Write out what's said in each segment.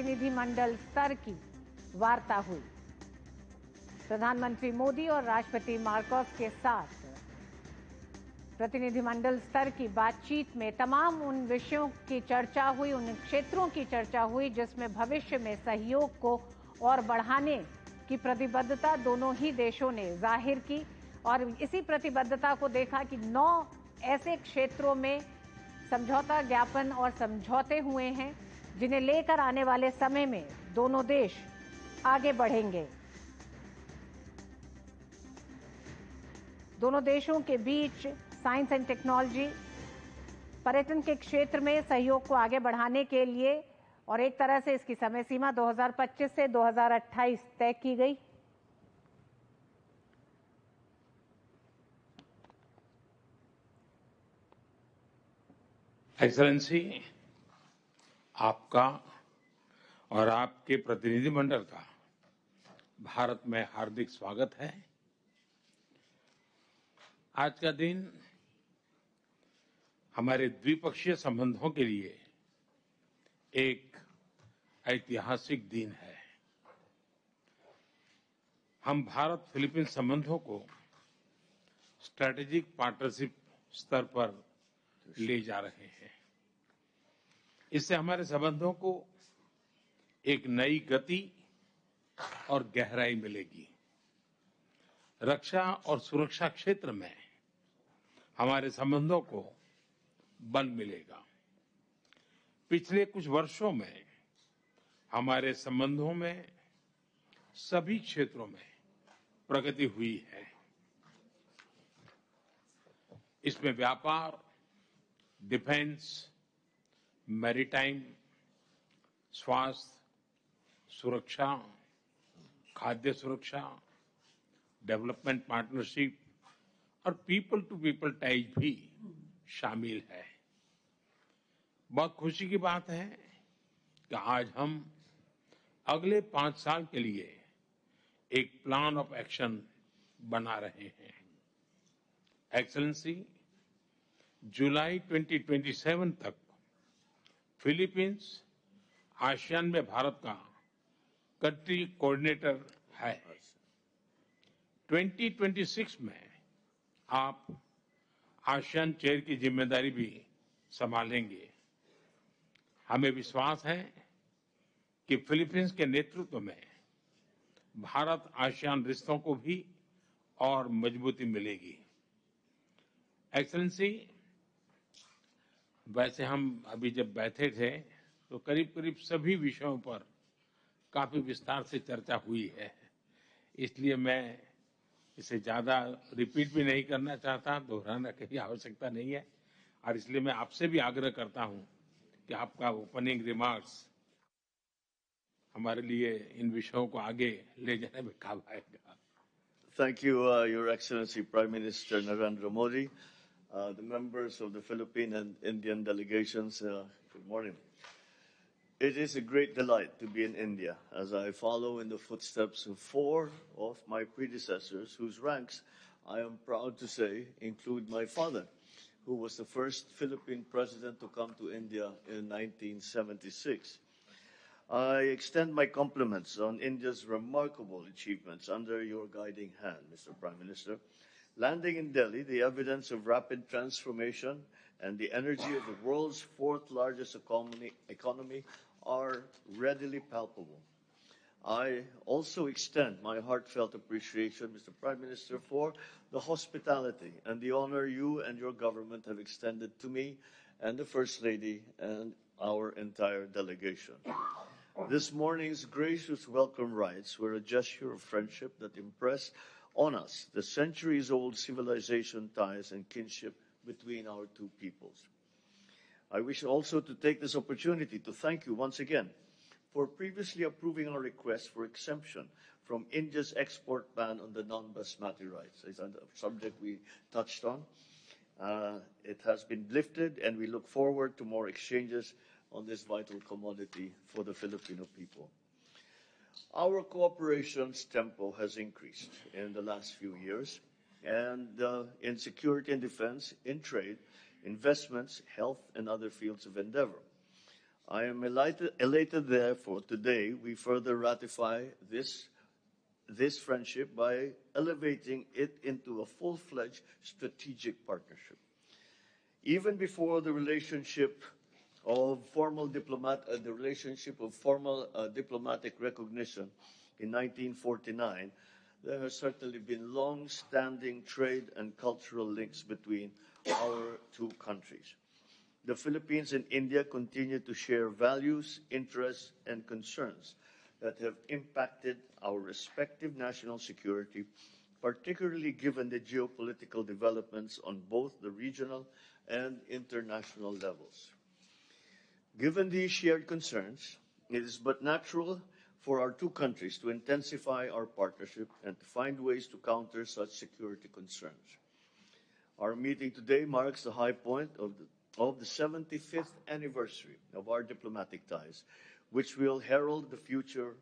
प्रतिनिधिमंडल स्तर की वार्ता हुई। प्रधानमंत्री मोदी और राष्ट्रपति मार्कोस के साथ प्रतिनिधिमंडल स्तर की बातचीत में तमाम उन विषयों की चर्चा हुई, उन क्षेत्रों की चर्चा हुई जिसमें भविष्य में सहयोग को और बढ़ाने की प्रतिबद्धता दोनों ही देशों ने जाहिर की। और इसी प्रतिबद्धता को देखा कि 9 ऐसे क्षेत्रों में समझौता ज्ञापन और समझौते हुए हैं जिन्हें लेकर आने वाले समय में दोनों देश आगे बढ़ेंगे। दोनों देशों के बीच साइंस एंड टेक्नोलॉजी, पर्यटन के क्षेत्र में सहयोग को आगे बढ़ाने के लिए और एक तरह से इसकी समय सीमा 2025 से 2028 तय की गई। एक्सेलेंसी, आपका और आपके प्रतिनिधिमंडल का भारत में हार्दिक स्वागत है। आज का दिन हमारे द्विपक्षीय संबंधों के लिए एक ऐतिहासिक दिन है। हम भारत फिलीपींस संबंधों को स्ट्रैटेजिक पार्टनरशिप स्तर पर ले जा रहे हैं। इससे हमारे संबंधों को एक नई गति और गहराई मिलेगी। रक्षा और सुरक्षा क्षेत्र में हमारे संबंधों को बल मिलेगा। पिछले कुछ वर्षों में हमारे संबंधों में सभी क्षेत्रों में प्रगति हुई है। इसमें व्यापार, डिफेंस, मैरीटाइम, स्वास्थ्य, सुरक्षा, खाद्य सुरक्षा, डेवलपमेंट पार्टनरशिप और पीपल टू पीपल टाइज भी शामिल है। बहुत खुशी की बात है कि आज हम अगले 5 साल के लिए एक प्लान ऑफ एक्शन बना रहे हैं। एक्सेलेंसी, जुलाई 2027 तक फिलीपींस आसियान में भारत का कंट्री कोऑर्डिनेटर है। 2026 में आप आसियान चेयर की जिम्मेदारी भी संभालेंगे। हमें विश्वास है कि फिलीपींस के नेतृत्व में भारत आसियान रिश्तों को भी और मजबूती मिलेगी। एक्सेलेंसी, वैसे हम अभी जब बैठे थे तो करीब करीब सभी विषयों पर काफी विस्तार से चर्चा हुई है, इसलिए मैं इसे ज्यादा रिपीट भी नहीं करना चाहता, दोहराने की आवश्यकता नहीं है। और इसलिए मैं आपसे भी आग्रह करता हूं कि आपका ओपनिंग रिमार्क्स हमारे लिए इन विषयों को आगे ले जाने में काम आएगा। Thank you, Your Excellency Prime Minister Narendra Modi, the members of the Philippine and Indian delegations. Good morning. It is a great delight to be in India as I follow in the footsteps of 4 of my predecessors, whose ranks, I am proud to say, include my father, who was the first Philippine president to come to India in 1976. I extend my compliments on India's remarkable achievements under your guiding hand, Mr. Prime Minister. Landing in Delhi, the evidence of rapid transformation and the energy of the world's 4th largest economy are readily palpable. I also extend my heartfelt appreciation, Mr. Prime Minister, for the hospitality and the honor you and your government have extended to me and the First Lady and our entire delegation. This morning's gracious welcome rites were a gesture of friendship that impressed on us the centuries-old civilization ties and kinship between our two peoples. I wish also to take this opportunity to thank you once again for previously approving our request for exemption from India's export ban on the non-basmati rice. It's a subject we touched on. It has been lifted, and we look forward to more exchanges on this vital commodity for the Filipino people. Our cooperation's tempo has increased in the last few years, and in security and defense, in trade, investments, health, and other fields of endeavor. I am elated therefore, today we further ratify this friendship by elevating it into a full-fledged strategic partnership. Even before the relationship of formal diplomatic recognition in 1949, there has certainly been long-standing trade and cultural links between our two countries. The Philippines and India continue to share values, interests, and concerns that have impacted our respective national security, particularly given the geopolitical developments on both the regional and international levels. Given these shared concerns, it is but natural for our two countries to intensify our partnership and to find ways to counter such security concerns. Our meeting today marks the high point of the 75th anniversary of our diplomatic ties, which will herald the future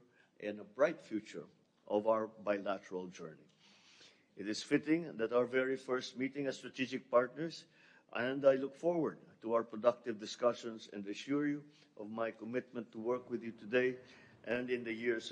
and a bright future of our bilateral journey. It is fitting that our very first meeting as strategic partners, and I look forward to our productive discussions and assure you of my commitment to work with you today and in the years